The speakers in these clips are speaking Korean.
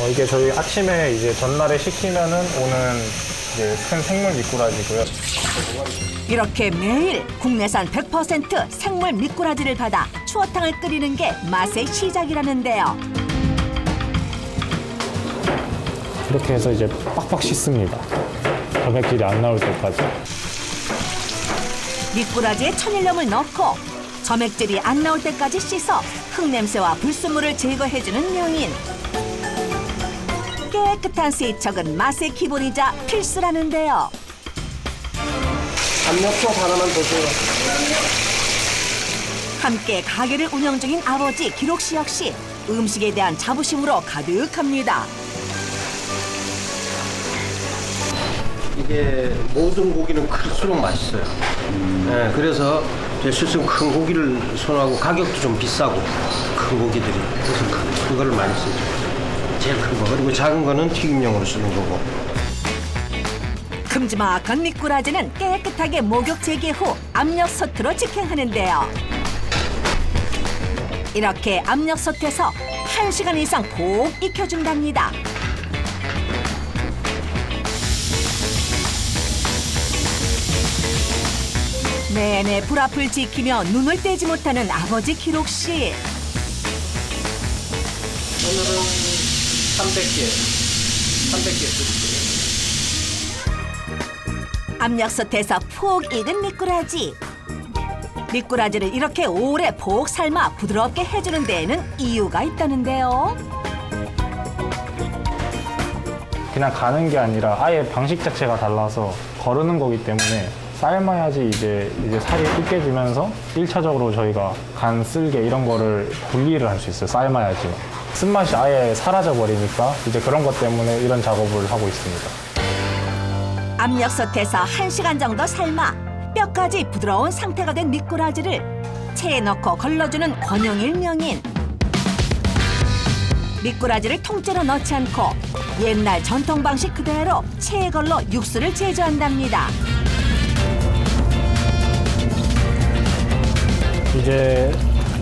이게 저희 아침에 이제 전날에 식히면은 오는 이제 큰 생물 미꾸라지고요. 이렇게 매일 국내산 100% 생물 미꾸라지를 받아 추어탕을 끓이는 게 맛의 시작이라는데요. 이렇게 해서 이제 빡빡 씻습니다. 점액질이 안 나올 때까지. 미꾸라지에 천일염을 넣고 점액질이 안 나올 때까지 씻어 흙냄새와 불순물을 제거해주는 명인. 깨끗한 세척은 맛의 기본이자 필수라는데요. 압력솥 하나만 더 줘요. 함께 가게를 운영 중인 아버지 기록 씨 역시 음식에 대한 자부심으로 가득합니다. 이게 모든 고기는 클수록 맛있어요. 네, 그래서 제 실은 큰 고기를 선호하고 가격도 좀 비싸고 큰 고기들이 그래서 그거를 많이 쓰죠. 제일 큰 거. 그리고 작은 거는 튀김용으로 쓰는 거고. 큼지막한 미꾸라지는 깨끗하게 목욕 재개 후 압력솥으로 직행하는데요. 이렇게 압력솥에서 1시간 이상 푹 익혀준답니다. 내내 불 앞을 지키며 눈을 떼지 못하는 아버지 기록 씨. 오늘은 300개 쓸게요. 압력솥에서 푹 익은 미꾸라지. 미꾸라지를 이렇게 오래 푹 삶아 부드럽게 해주는 데에는 이유가 있다는데요. 그냥 가는 게 아니라 아예 방식 자체가 달라서 거르는 거기 때문에 삶아야지 이제 살이 으깨지면서 1차적으로 저희가 간, 쓸개 이런 거를 분리를 할 수 있어요. 삶아야지. 쓴맛이 아예 사라져 버리니까 이제 그런 것 때문에 이런 작업을 하고 있습니다. 압력솥에서 1시간 정도 삶아 뼈까지 부드러운 상태가 된 미꾸라지를 체에 넣고 걸러주는 권영일 명인. 미꾸라지를 통째로 넣지 않고 옛날 전통 방식 그대로 체에 걸러 육수를 제조한답니다. 이제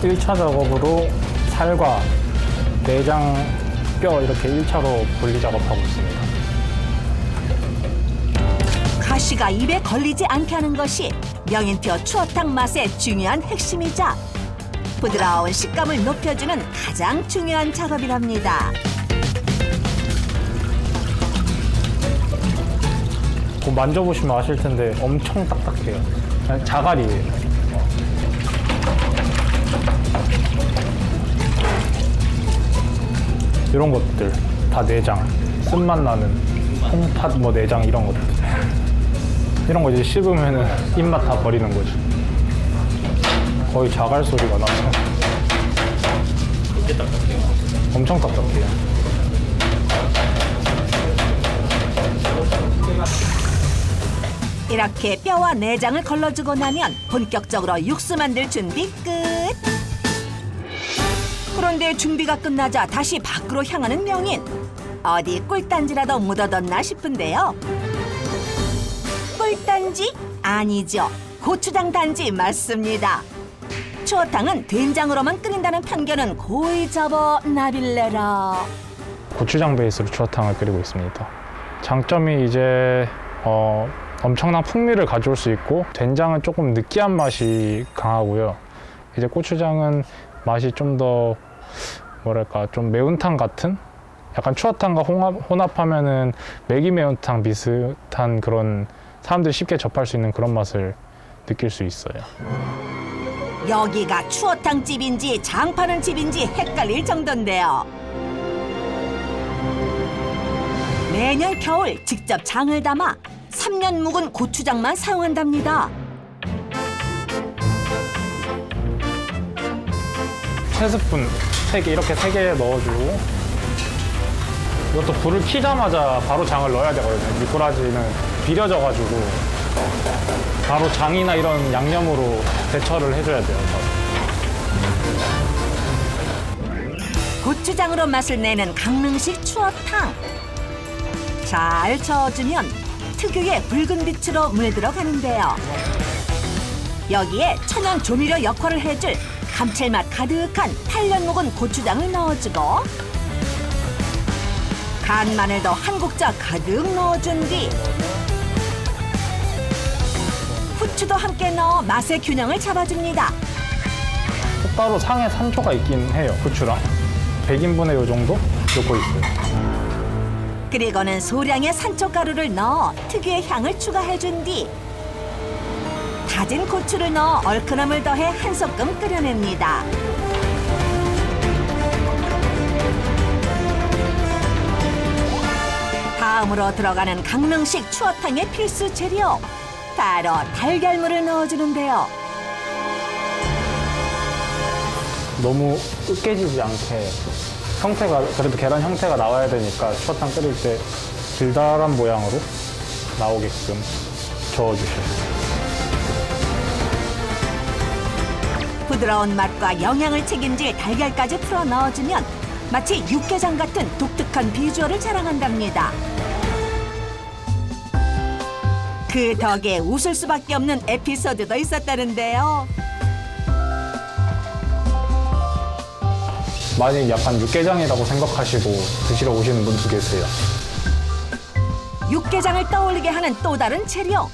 1차 작업으로 살과 내장, 뼈 이렇게 1차로 분리 작업하고 있습니다. 가시가 입에 걸리지 않게 하는 것이 명인표 추어탕 맛의 중요한 핵심이자 부드러운 식감을 높여주는 가장 중요한 작업이랍니다. 만져보시면 아실 텐데 엄청 딱딱해요. 그냥 자갈이에요. 이런 것들 다 내장, 쓴맛 나는 홍팥 뭐 내장 이런 것들. 이런 거 이제 씹으면은 입맛 다 버리는 거죠. 거의 자갈 소리가 나서. 엄청 딱딱해요. 이렇게 뼈와 내장을 걸러주고 나면 본격적으로 육수 만들 준비 끝. 그런데 준비가 끝나자 다시 밖으로 향하는 명인. 어디 꿀단지라도 묻어뒀나 싶은데요. 꿀단지? 아니죠. 고추장 단지 맞습니다. 추어탕은 된장으로만 끓인다는 편견은 고이 접어 나빌레라. 고추장 베이스로 추어탕을 끓이고 있습니다. 장점이 이제 엄청난 풍미를 가져올 수 있고 된장은 조금 느끼한 맛이 강하고요. 이제 고추장은 맛이 좀 더 뭐랄까 좀 매운탕 같은 약간 추어탕과 혼합하면은 매기 매운탕 비슷한 그런 사람들이 쉽게 접할 수 있는 그런 맛을 느낄 수 있어요. 여기가 추어탕 집인지 장 파는 집인지 헷갈릴 정도인데요. 매년 겨울 직접 장을 담아 3년 묵은 고추장만 사용한답니다. 세스푼 3개 이렇게 3개 넣어주고 이것도 불을 켜자마자 바로 장을 넣어야 되거든요. 미꾸라지는 비려져가지고 바로 장이나 이런 양념으로 대처를 해줘야 돼요. 고추장으로 맛을 내는 강릉식 추어탕. 잘 저어주면 특유의 붉은 빛으로 물들어 가는데요. 여기에 천연 조미료 역할을 해줄 감칠맛 가득한 8년 묵은 고추장을 넣어주고 간 마늘도 한 국자 가득 넣어준 뒤 후추도 함께 넣어 맛의 균형을 잡아줍니다. 따로 상에 산초가 있긴 해요. 후추랑 100인분에 요 정도 넣고 있어요. 그리고는 소량의 산초가루를 넣어 특유의 향을 추가해준 뒤 다진 고추를 넣어 얼큰함을 더해 한 소끔 끓여냅니다. 다음으로 들어가는 강릉식 추어탕의 필수 재료, 바로 달걀물을 넣어주는데요. 너무 으깨지지 않게 형태가 그래도 계란 형태가 나와야 되니까 추어탕 끓일 때 길다란 모양으로 나오게끔 저어주셔요. 부드러운 맛과 영양을 책임질 달걀까지 풀어 넣어주면 마치 육개장 같은 독특한 비주얼을 자랑한답니다. 그 덕에 웃을 수밖에 없는 에피소드도 있었다는데요. 많이 약간 육개장이라고 생각하시고 드시러 오시는 분도 계세요. 육개장을 떠올리게 하는 또 다른 재료.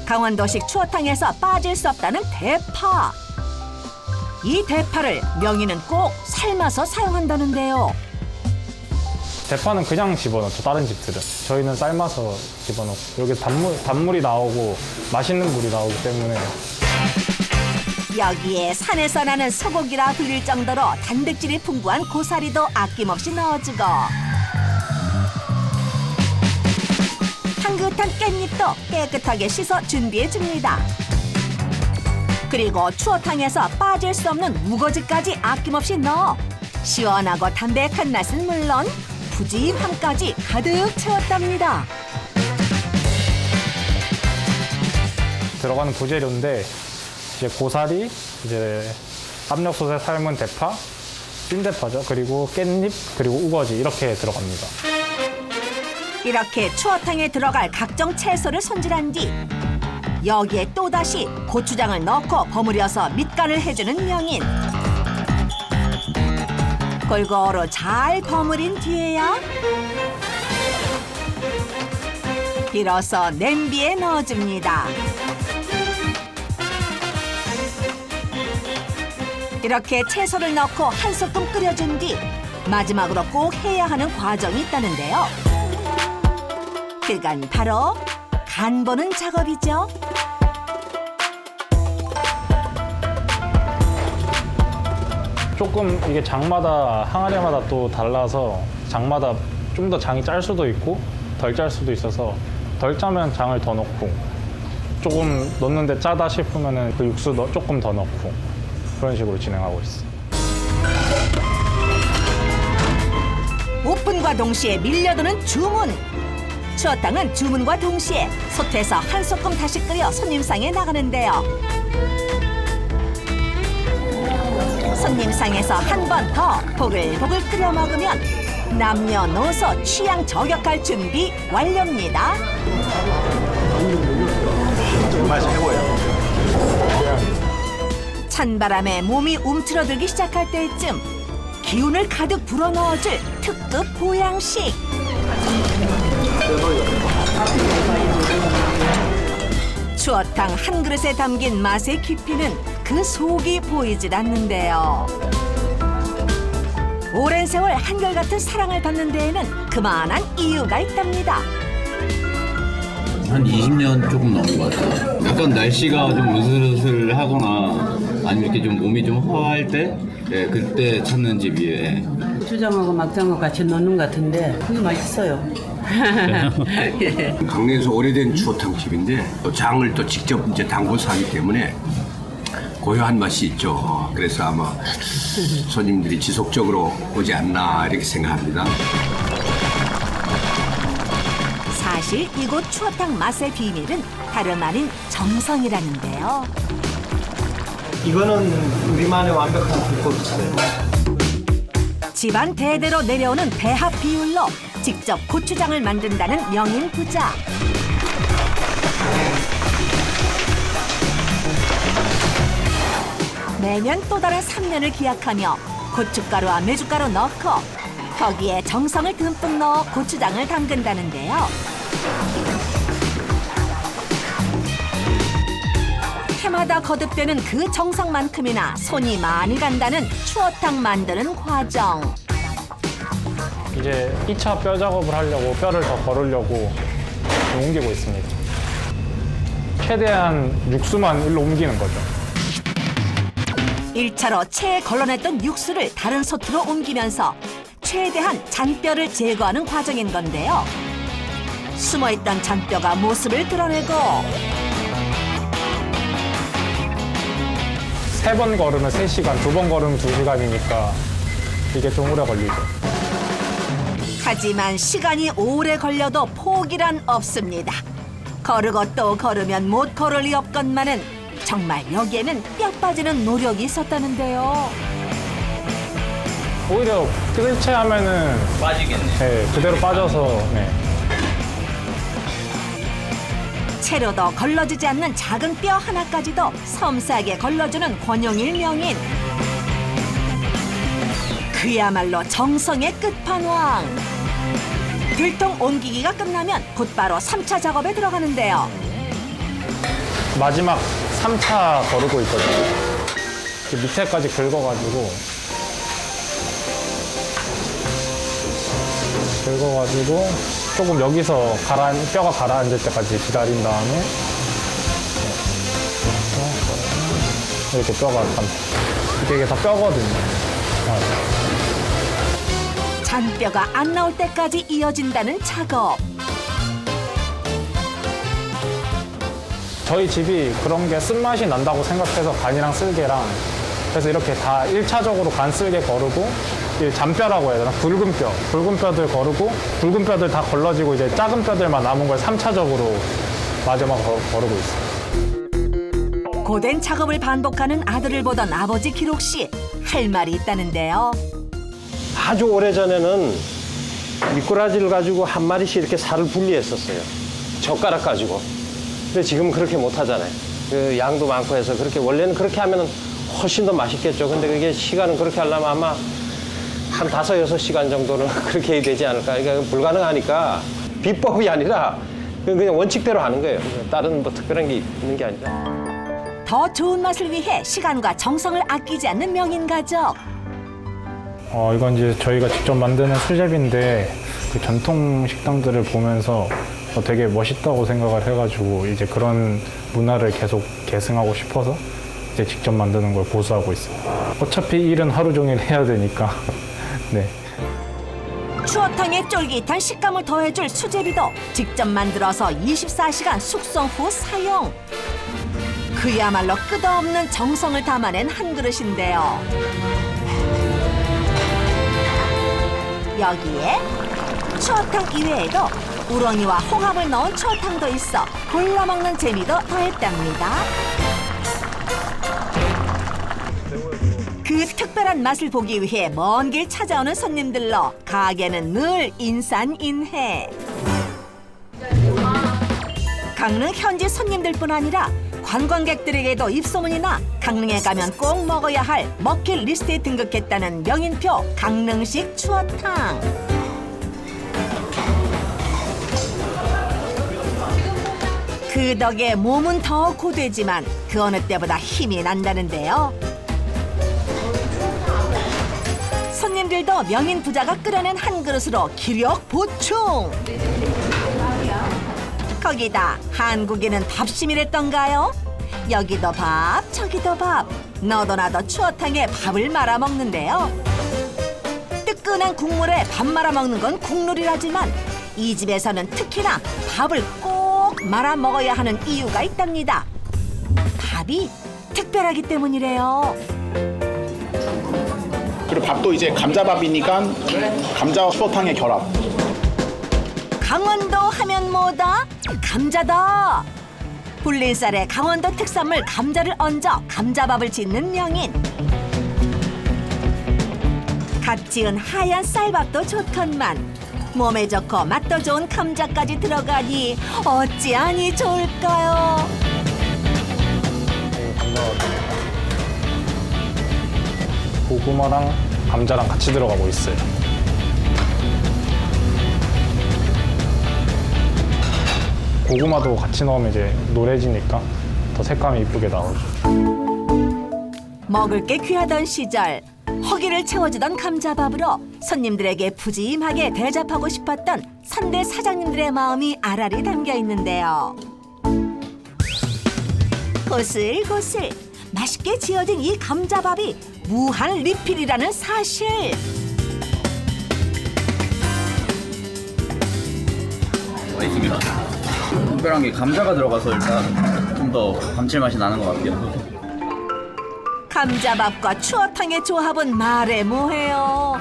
강원도식 추어탕에서 빠질 수 없다는 대파. 이 대파를 명인은 꼭 삶아서 사용한다는데요. 대파는 그냥 집어넣죠, 다른 집들은. 저희는 삶아서 집어넣고 여기 단물이 나오고 맛있는 물이 나오기 때문에. 여기에 산에서 나는 소고기라 불릴 정도로 단백질이 풍부한 고사리도 아낌없이 넣어주고 향긋한 깻잎도 깨끗하게 씻어 준비해줍니다. 그리고 추어탕에서 빠질 수 없는 우거지까지 아낌없이 넣어 시원하고 담백한 맛은 물론 푸짐함까지 가득 채웠답니다. 들어가는 부재료인데 이제 고사리, 이제 압력솥에 삶은 대파, 찐대파죠. 그리고 깻잎, 그리고 우거지 이렇게 들어갑니다. 이렇게 추어탕에 들어갈 각종 채소를 손질한 뒤 여기에 또다시 고추장을 넣고 버무려서 밑간을 해주는 명인. 골고루 잘 버무린 뒤에야 비로소 냄비에 넣어줍니다. 이렇게 채소를 넣고 한 소끔 끓여준 뒤 마지막으로 꼭 해야 하는 과정이 있다는데요. 그건 바로 간 보는 작업이죠. 조금 이게 장마다 항아리마다 또 달라서 장마다 좀 더 장이 짤 수도 있고 덜 짤 수도 있어서 덜 짜면 장을 더 넣고 조금 넣는데 짜다 싶으면은 그 육수 조금 더 넣고 그런 식으로 진행하고 있어요. 오픈과 동시에 밀려드는 주문. 추어탕은 주문과 동시에 솥에서 한 소끔 다시 끓여 손님상에 나가는데요. 손님상에서 한 번 더 보글보글 끓여 먹으면 남녀노소 취향 저격할 준비 완료입니다. 정말 최고예요. 찬바람에 몸이 움츠러들기 시작할 때쯤 기운을 가득 불어넣어줄 특급 보양식. 추어탕 한 그릇에 담긴 맛의 깊이는 그 속이 보이질 않는데요. 오랜 세월 한결같은 사랑을 받는 데에는 그만한 이유가 있답니다. 한 20년 조금 넘은 것 같아요. 약간 날씨가 좀 으슬으슬하거나 아니면 이렇게 좀 몸이 좀 허할 때 예, 그때 찾는 집이에요. 추장하고 막장하고 같이 넣는 것 같은데 그게 맛있어요. 예. 강릉에서 오래된 추어탕 집인데 또 장을 또 직접 이제 담궈서 하기 때문에 고유한 맛이 있죠. 그래서 아마 손님들이 지속적으로 오지 않나 이렇게 생각합니다. 사실 이곳 추어탕 맛의 비밀은 다름 아닌 정성이라는데요. 이거는 우리만의 완벽한 비법이 있어요. 집안 대대로 내려오는 배합 비율로 직접 고추장을 만든다는 명인 부자. 매년 또 다른 3년을 기약하며 고춧가루와 메주가루 넣고 거기에 정성을 듬뿍 넣어 고추장을 담근다는데요. 해마다 거듭되는 그 정성만큼이나 손이 많이 간다는 추어탕 만드는 과정. 이제 2차 뼈 작업을 하려고 뼈를 더 걸으려고 옮기고 있습니다. 최대한 육수만 일로 옮기는 거죠. 1차로 체에 걸러냈던 육수를 다른 솥으로 옮기면서 최대한 잔뼈를 제거하는 과정인 건데요. 숨어있던 잔뼈가 모습을 드러내고 3번 걸으면 3시간, 2번 걸으면 2시간이니까 이게 좀 오래 걸리죠. 하지만 시간이 오래 걸려도 포기란 없습니다. 거르고 또 걸으면 못 걸을 리 없건만은 정말 여기에는 뼈 빠지는 노력이 있었다는데요. 오히려 뜰채하면은 빠지겠네. 네, 그대로 빠져서 네. 채로도 걸러지지 않는 작은 뼈 하나까지도 섬세하게 걸러주는 권용일 명인. 그야말로 정성의 끝판왕. 들통 옮기기가 끝나면 곧바로 3차 작업에 들어가는데요. 마지막 3차 거르고 있거든요. 그 밑에까지 긁어가지고 조금 여기서 뼈가 가라앉을 때까지 기다린 다음에 이렇게 뼈가 이게 다 뼈거든요. 잔뼈가 안 나올 때까지 이어진다는 작업. 저희 집이 그런 게 쓴맛이 난다고 생각해서 간이랑 쓸개랑 그래서 이렇게 다 1차적으로 간 쓸개 거르고 이 잔뼈라고 해야 되나? 굵은 뼈들 거르고 굵은 뼈들 다 걸러지고 이제 작은 뼈들만 남은 걸 3차적으로 마지막 거르고 있어요. 고된 작업을 반복하는 아들을 보던 아버지 기록 씨 할 말이 있다는데요. 아주 오래전에는 미꾸라지를 가지고 한 마리씩 이렇게 살을 분리했었어요. 젓가락 가지고. 근데 지금은 그렇게 못 하잖아요. 그 양도 많고 해서 그렇게 원래는 그렇게 하면 훨씬 더 맛있겠죠. 근데 그게 시간은 그렇게 하려면 아마 한 5-6시간 정도는 그렇게 해야 되지 않을까. 그러니까 불가능하니까 비법이 아니라 그냥 원칙대로 하는 거예요. 다른 뭐 특별한 게 있는 게 아니라. 더 좋은 맛을 위해 시간과 정성을 아끼지 않는 명인 가족. 이건 이제 저희가 직접 만드는 수제비인데 그 전통 식당들을 보면서 되게 멋있다고 생각을 해가지고 이제 그런 문화를 계속 계승하고 싶어서 이제 직접 만드는 걸 고수하고 있어요. 어차피 일은 하루 종일 해야 되니까. 네. 추어탕에 쫄깃한 식감을 더해줄 수제비도 직접 만들어서 24시간 숙성 후 사용. 그야말로 끝없는 정성을 담아낸 한 그릇인데요. 여기에 추어탕 이외에도 우렁이와 홍합을 넣은 추어탕도 있어 골라 먹는 재미도 더했답니다. 그 특별한 맛을 보기 위해 먼 길 찾아오는 손님들로 가게는 늘 인산인해. 강릉 현지 손님들뿐 아니라 관광객들에게도 입소문이 나 강릉에 가면 꼭 먹어야 할 먹힐 리스트에 등극했다는 명인표 강릉식 추어탕. 그 덕에 몸은 더 고되지만 그 어느 때보다 힘이 난다는데요. 손님들도 명인 부자가 끓여낸 한 그릇으로 기력 보충. 거기다 한국인은 밥심이랬던가요? 여기도 밥, 저기도 밥. 너도 나도 추어탕에 밥을 말아 먹는데요. 뜨끈한 국물에 밥 말아 먹는 건 국룰이라지만 이 집에서는 특히나 밥을 꼭 말아 먹어야 하는 이유가 있답니다. 밥이 특별하기 때문이래요. 그리고 밥도 이제 감자밥이니까 감자와 추어탕의 결합. 강원도 하면 뭐다? 감자다. 불린 쌀에 강원도 특산물 감자를 얹어 감자밥을 짓는 명인. 갓 지은 하얀 쌀밥도 좋건만 몸에 좋고 맛도 좋은 감자까지 들어가니 어찌하니 좋을까요? 고구마랑 감자랑 같이 들어가고 있어요. 고구마도 같이 넣으면 이제 노래지니까 더 색감이 이쁘게 나오죠. 먹을 게 귀하던 시절 허기를 채워주던 감자밥으로 손님들에게 푸짐하게 대접하고 싶었던 선대 사장님들의 마음이 알알이 담겨 있는데요. 고슬고슬 맛있게 지어진 이 감자밥이 무한 리필이라는 사실. 맛있습니다. 특별한 게 감자가 들어가서 일단 좀 더 감칠맛이 나는 것 같아요. 감자밥과 추어탕의 조합은 말해 뭐해요.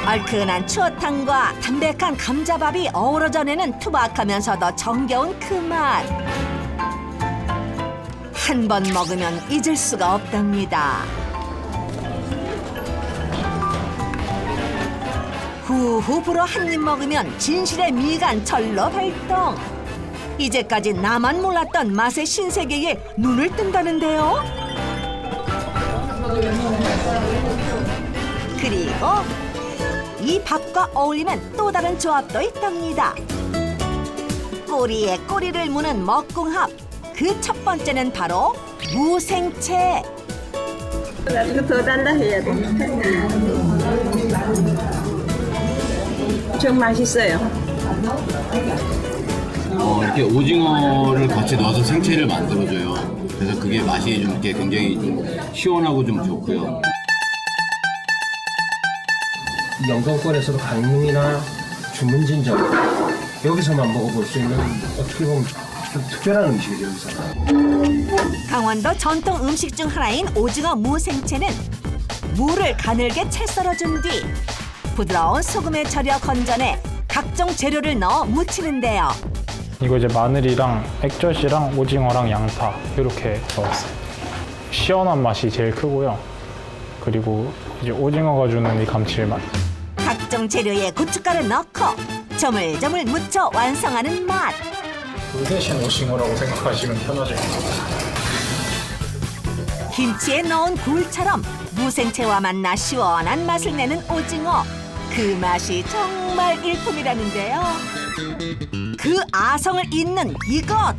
얼큰한 추어탕과 담백한 감자밥이 어우러져 내는 투박하면서도 정겨운 그 맛. 한 번 먹으면 잊을 수가 없답니다. 후후 불어 한 입 먹으면 진실의 미간 절로 발동. 이제까지 나만 몰랐던 맛의 신세계에 눈을 뜬다는데요. 그리고 이 밥과 어울리는 또 다른 조합도 있답니다. 꼬리에 꼬리를 무는 먹궁합. 그 첫 번째는 바로 무생채. 이거 더 단단해야 돼. 좀 맛있어요. 이렇게 오징어를 같이 넣어서 생채를 만들어줘요. 그래서 그게 맛이 좀 이렇게 굉장히 좀 시원하고 좀 좋고요. 영동권에서도 강릉이나 주문진정 여기서만 먹어볼 수 있는 어떻게 보면 좀 특별한 음식이죠. 여기서. 강원도 전통 음식 중 하나인 오징어 무생채는 무를 가늘게 채 썰어준 뒤 부드러운 소금에 절여 건져내 각종 재료를 넣어 무치는데요. 이거 이제 마늘이랑 액젓이랑 오징어랑 양파 이렇게 넣었어요. 시원한 맛이 제일 크고요. 그리고 이제 오징어가 주는 이 감칠맛. 각종 재료에 고춧가루 넣고 조물조물 무쳐 완성하는 맛. 물 대신 오징어라고 생각하시면 편하실 것 같아요. 김치에 넣은 굴처럼 무생채와 만나 시원한 맛을 내는 오징어. 그 맛이 정말 일품이라는데요. 그 아성을 잇는 이것.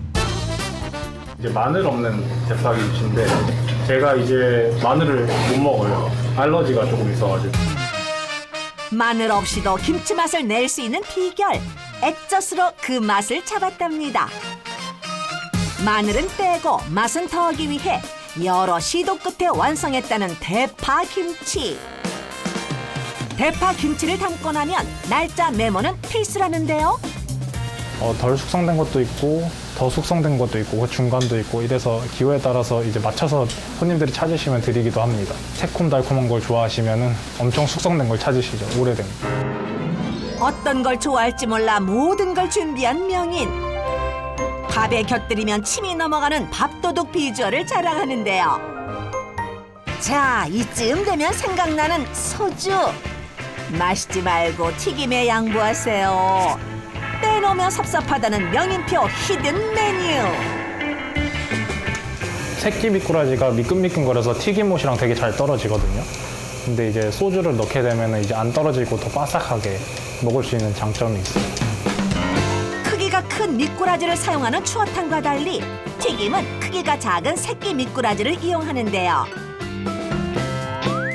이제 마늘 없는 대파김치인데 제가 이제 마늘을 못 먹어요. 알러지가 조금 있어가지고. 마늘 없이도 김치 맛을 낼 수 있는 비결. 액젓으로 그 맛을 잡았답니다. 마늘은 빼고 맛은 더하기 위해 여러 시도 끝에 완성했다는 대파김치. 대파김치를 담고 나면 날짜 메모는 필수라는데요. 덜 숙성된 것도 있고 더 숙성된 것도 있고 그 중간도 있고 이래서 기호에 따라서 이제 맞춰서 손님들이 찾으시면 드리기도 합니다. 새콤달콤한 걸 좋아하시면은 엄청 숙성된 걸 찾으시죠. 오래된. 어떤 걸 좋아할지 몰라 모든 걸 준비한 명인. 밥에 곁들이면 침이 넘어가는 밥도둑 비주얼을 자랑하는데요. 자, 이쯤 되면 생각나는 소주. 마시지 말고 튀김에 양보하세요. 빼놓으면 섭섭하다는 명인표 히든 메뉴. 새끼 미꾸라지가 미끈미끈거려서 튀김옷이랑 되게 잘 떨어지거든요. 근데 이제 소주를 넣게 되면 이제 안 떨어지고 더 바삭하게 먹을 수 있는 장점이 있어요. 크기가 큰 미꾸라지를 사용하는 추어탕과 달리 튀김은 크기가 작은 새끼 미꾸라지를 이용하는데요.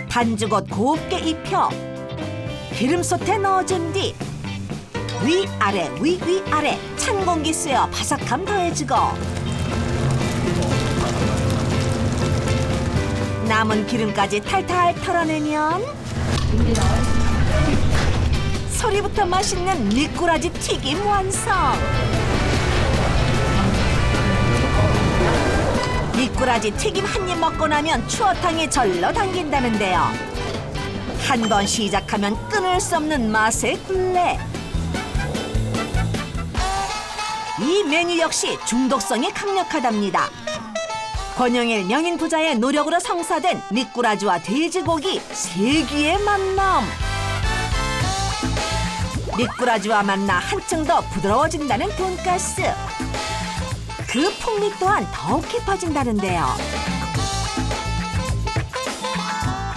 반죽옷 곱게 입혀 기름솥에 넣어준 뒤 위아래 위아래 찬 공기 쐬어 바삭함 더해주고 남은 기름까지 탈탈 털어내면 소리부터 맛있는 미꾸라지 튀김 완성. 미꾸라지 튀김 한 입 먹고 나면 추어탕이 절로 당긴다는데요. 한 번 시작하면 끊을 수 없는 맛의 굴레. 이 메뉴 역시 중독성이 강력하답니다. 권영일 명인 부자의 노력으로 성사된 미꾸라지와 돼지고기 세기의 만남. 미꾸라지와 만나 한층 더 부드러워진다는 돈가스. 그 풍미 또한 더욱 깊어진다는데요.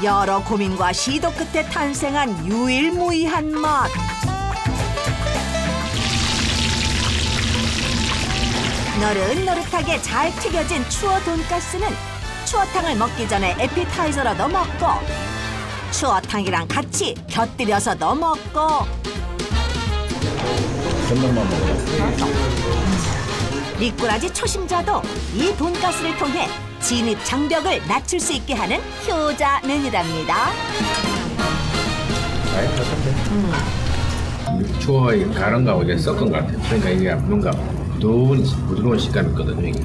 여러 고민과 시도 끝에 탄생한 유일무이한 맛. 노릇노릇하게 잘 튀겨진 추어 돈가스는 추어탕을 먹기 전에 에피타이저로도 먹고 추어탕이랑 같이 곁들여서도 먹고 전복만 먹어요. 미꾸라지 초심자도 이 돈가스를 통해 진입 장벽을 낮출 수 있게 하는 효자 메뉴랍니다. 추어의 가는 거하고 이제 섞은 것 같아요. 그러니까 이게 뭔가 부드러운 식감이 있거든요. 이게.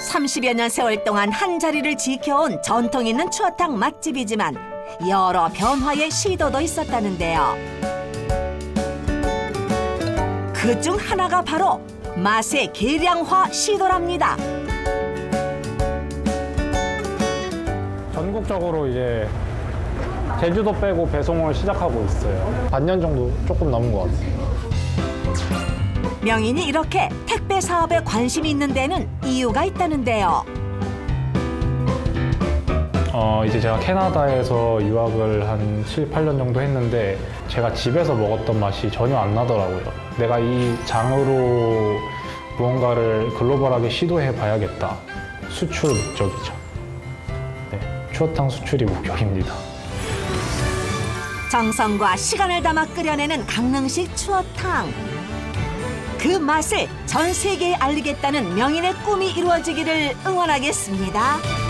30여 년 세월 동안 한 자리를 지켜온 전통 있는 추어탕 맛집이지만 여러 변화의 시도도 있었다는데요. 그중 하나가 바로 맛의 계량화 시도랍니다. 전국적으로 이제 제주도 빼고 배송을 시작하고 있어요. 반년 정도 조금 넘은 것 같아요. 명인이 이렇게 택배 사업에 관심이 있는 데는 이유가 있다는데요. 이제 제가 캐나다에서 유학을 한 7, 8년 정도 했는데 제가 집에서 먹었던 맛이 전혀 안 나더라고요. 내가 이 장으로 무언가를 글로벌하게 시도해 봐야겠다. 수출 목적이죠. 네, 추어탕 수출이 목적입니다. 정성과 시간을 담아 끓여내는 강릉식 추어탕. 그 맛을 전 세계에 알리겠다는 명인의 꿈이 이루어지기를 응원하겠습니다.